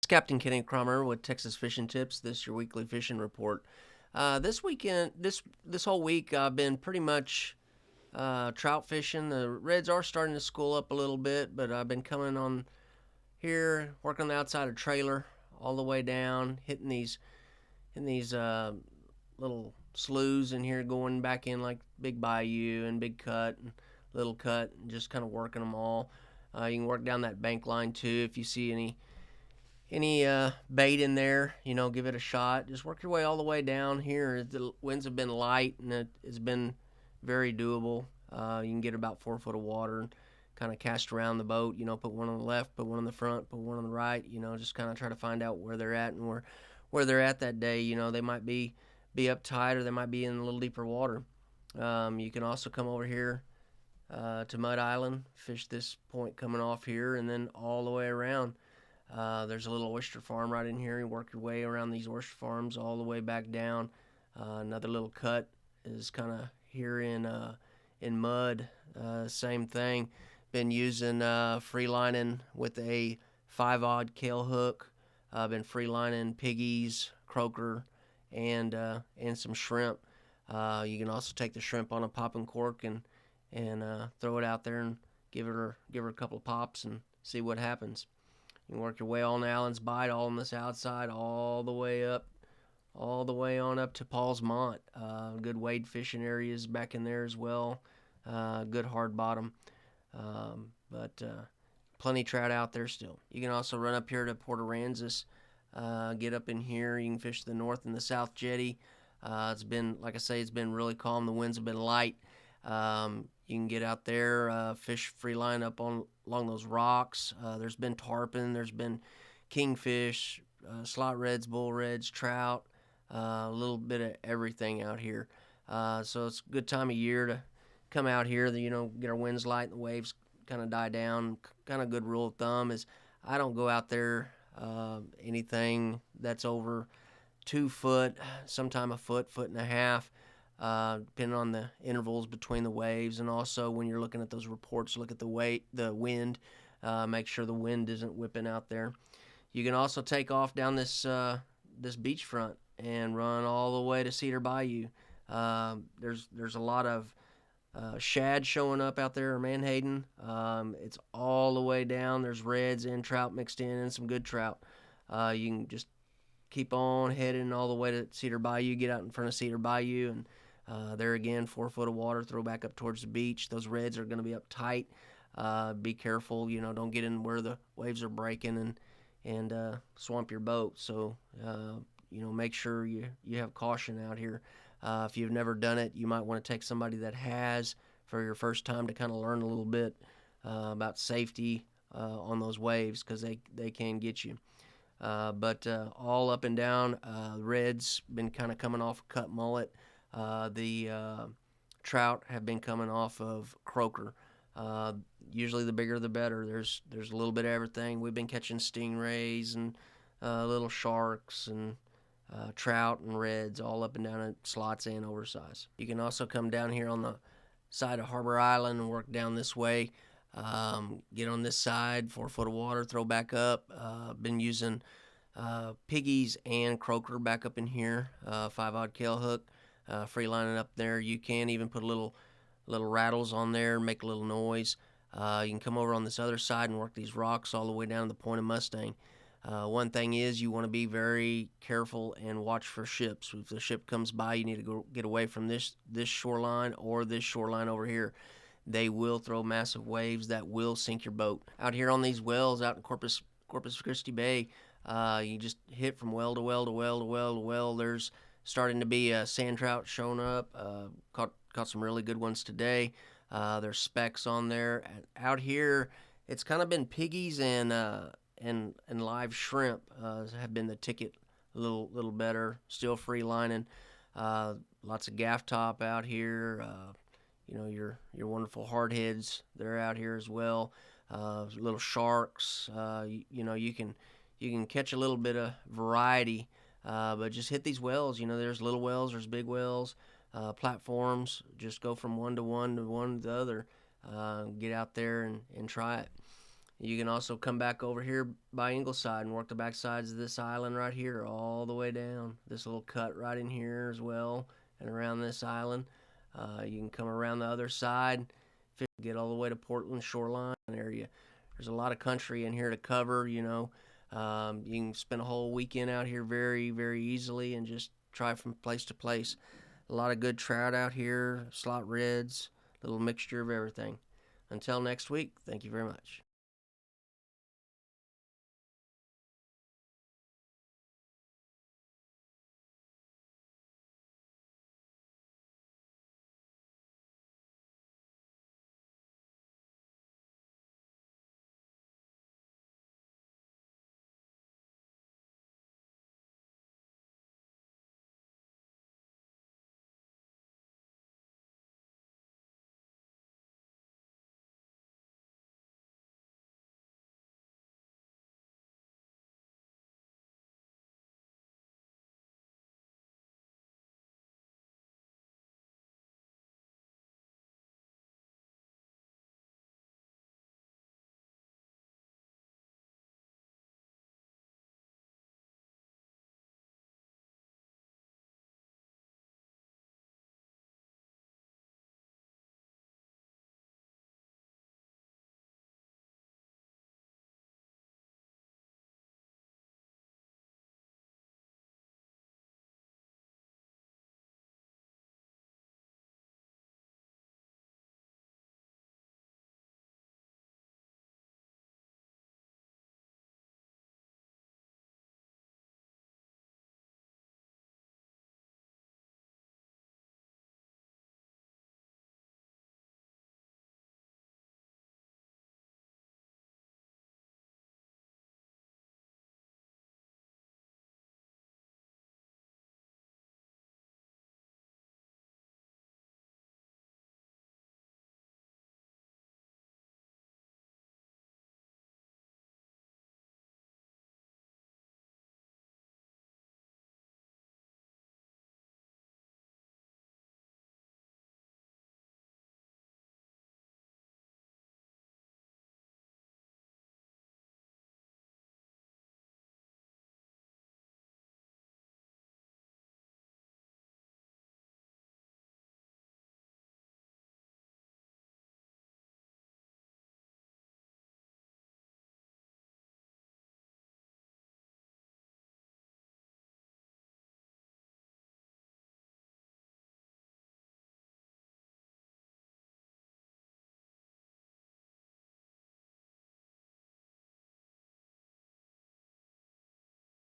Captain Kenny Kramer with Texas Fishing Tips. This is your weekly fishing report. This weekend, this whole week, I've been pretty much trout fishing. The reds are starting to school up a little bit, but I've been coming on here, working on the outside of trailer, all the way down, hitting these little sloughs in here, going back in like Big Bayou and Big Cut and Little Cut, and just kind of working them all. You can work down that bank line too if you see any bait in there, give it a shot. Just work your way all the way down here. The winds have been light, and it's been very doable. You can get about 4 foot of water and kind of cast around the boat. Put one on the left, put one on the front, put one on the right. Just kind of try to find out where they're at and where they're at that day. They might be up tight, or they might be in a little deeper water. You can also come over here to Mud Island, fish this point coming off here, and then all the way around. There's a little oyster farm right in here. You work your way around these oyster farms all the way back down. Another little cut is kind of here in mud. Same thing. Been using free lining with a 5-odd kale hook. Been free lining piggies, croaker, and some shrimp. You can also take the shrimp on a popping cork and throw it out there and give her a couple of pops and see what happens. You can work your way on Allen's Bight, all on this outside, all the way on up to Paul's Mont. Good wade fishing areas back in there as well. Good hard bottom, but plenty trout out there still. You can also run up here to Port Aransas, get up in here. You can fish the north and the south jetty. It's been, like I say, it's been really calm. The winds have been light. You can get out there, fish free line up along those rocks. There's been tarpon, there's been kingfish, slot reds, bull reds, trout, a little bit of everything out here. So it's a good time of year to come out here. Get our winds light and the waves kind of die down. Kind of good rule of thumb is I don't go out there anything that's over 2 foot, sometime a foot and a half. Depending on the intervals between the waves, and also when you're looking at those reports, look at the wind, make sure the wind isn't whipping out there. You can also take off down this beachfront and run all the way to Cedar Bayou. There's a lot of shad showing up out there, or menhaden. It's all the way down. There's reds and trout mixed in, and some good trout. You can just keep on heading all the way to Cedar Bayou, get out in front of Cedar Bayou, and there again, 4 foot of water, throw back up towards the beach. Those reds are going to be up tight. Be careful, don't get in where the waves are breaking and swamp your boat. So, make sure you have caution out here. If you've never done it, you might want to take somebody that has for your first time to kind of learn a little bit about safety on those waves, because they can get you. But all up and down, reds been kind of coming off cut mullet. The trout have been coming off of croaker. Usually the bigger the better. There's a little bit of everything. We've been catching stingrays and little sharks and trout and reds all up and down at slots and oversized. You can also come down here on the side of Harbor Island and work down this way. Get on this side, 4 foot of water, throw back up. Been using piggies and croaker back up in here, 5-odd kale hook, free lining up there. You can even put little rattles on there, make a little noise. You can come over on this other side and work these rocks all the way down to the Point of Mustang. One thing is, you want to be very careful and watch for ships. If the ship comes by, you need to go get away from this shoreline or this shoreline over here. They will throw massive waves that will sink your boat. Out here on these wells out in Corpus Christi Bay, you just hit from well to well to well to well to well. There's starting to be sand trout showing up. Caught some really good ones today. There's specks on there. Out here, it's kind of been piggies and live shrimp have been the ticket a little better. Still free lining. Lots of gaff top out here. Your wonderful hardheads, they're out here as well. Little sharks. You can catch a little bit of variety, but just hit these wells. There's little wells, there's big wells, platforms. Just go from one to one to the other. Get out there and try it. You can also come back over here by Ingleside and work the back sides of this island right here all the way down. This little cut right in here as well and around this island. You can come around the other side, get all the way to Portland shoreline area. There's a lot of country in here to cover, you know. You can spend a whole weekend out here very, very easily and just try from place to place. A lot of good trout out here, slot reds, little mixture of everything. Until next week, thank you very much.